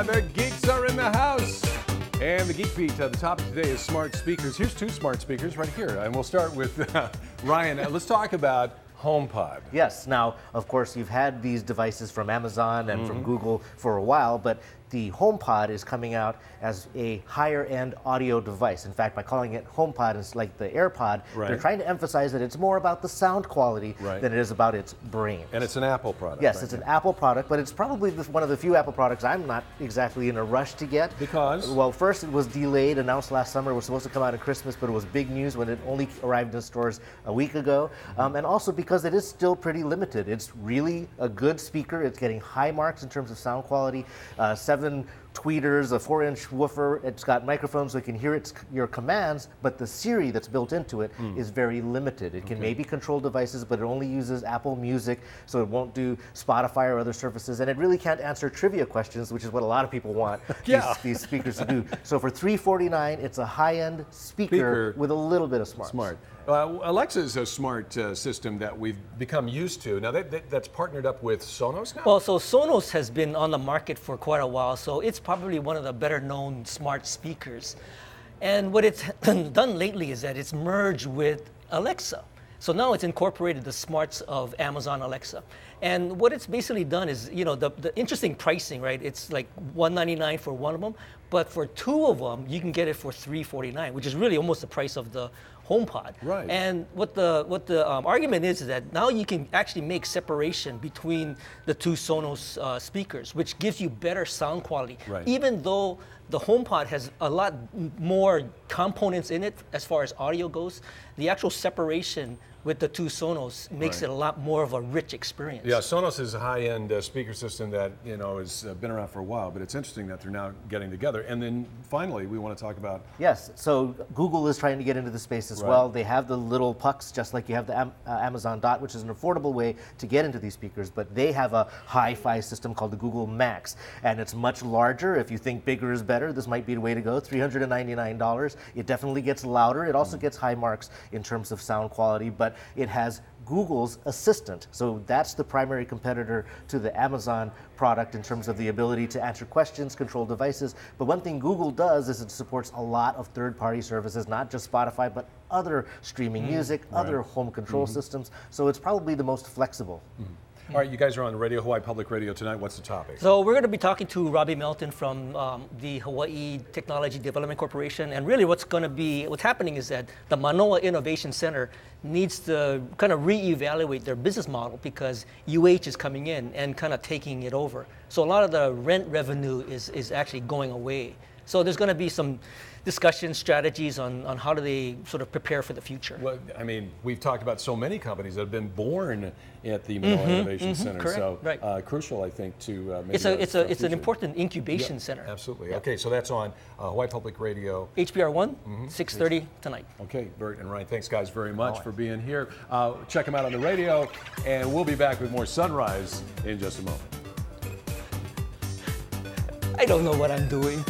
The geeks are in the house. And the Geek Beat, the topic today is smart speakers. Here's two smart speakers right here. And we'll start with Ryan. Let's talk about HomePod. Yes. Now, of course, you've had these devices from Amazon and from Google for a while, but the HomePod is coming out as a higher-end audio device. In fact, by calling it HomePod, it's like the AirPod. Right. They're trying to emphasize that it's more about the sound quality than it is about its brains. And it's an Apple product. Yes, right? it's an Apple product, but it's probably one of the few Apple products I'm not exactly in a rush to get. Because? Well, first it was delayed, announced last summer. It was supposed to come out at Christmas, but it was big news when it only arrived in stores a week ago. And also because it is still pretty limited. It's really a good speaker. It's getting high marks in terms of sound quality. 7 tweeters, a 4-inch woofer. It's got microphones so it can hear your commands, but the Siri that's built into it is very limited. It can maybe control devices, but it only uses Apple Music, so it won't do Spotify or other services, and it really can't answer trivia questions, which is what a lot of people want these speakers to do. So for $349, it's a high-end speaker with a little bit of smart. Alexa is a smart system that we've become used to. Now that's partnered up with Sonos now? Well, so Sonos has been on the market for quite a while, so it's probably one of the better known smart speakers. And what it's done lately is that it's merged with Alexa. So now it's incorporated the smarts of Amazon Alexa. And what it's basically done is, you know, the interesting pricing, right? It's like $199 for one of them, but for 2 of them, you can get it for $349, which is really almost the price of the HomePod. Right. And what the argument is that now you can actually make separation between the 2 Sonos speakers, which gives you better sound quality. Right. Even though the HomePod has a lot more components in it as far as audio goes, the actual separation with the 2 Sonos makes it a lot more of a rich experience. Yeah, Sonos is a high-end speaker system that, you know, has been around for a while, but it's interesting that they're now getting together. And then finally, we want to talk about... Yes, so Google is trying to get into the space as well. They have the little pucks, just like you have the Amazon Dot, which is an affordable way to get into these speakers, but they have a hi-fi system called the Google Max, and it's much larger. If you think bigger is better, this might be the way to go. $399. It definitely gets louder. It also gets high marks in terms of sound quality, but it has Google's Assistant. So that's the primary competitor to the Amazon product in terms of the ability to answer questions, control devices. But one thing Google does is it supports a lot of third-party services, not just Spotify, but other streaming music, other home control systems. So it's probably the most flexible. All right, you guys are on the radio, Hawaii Public Radio tonight. What's the topic? So we're going to be talking to Robbie Melton from the Hawaii Technology Development Corporation, and really what's happening is that the Manoa Innovation Center needs to kind of reevaluate their business model because UH is coming in and kind of taking it over. So a lot of the rent revenue is actually going away. So there's going to be some discussion strategies on how do they sort of prepare for the future. Well, I mean, we've talked about so many companies that have been born at the Manoa Innovation Center. Correct. So crucial, I think, to make it's an important incubation center. Absolutely. Yep. Okay, so that's on Hawaii Public Radio. HBR 1, 6:30 tonight. Okay, Bert and Ryan, thanks guys very much for being here. Check them out on the radio, and we'll be back with more Sunrise in just a moment. I don't know what I'm doing.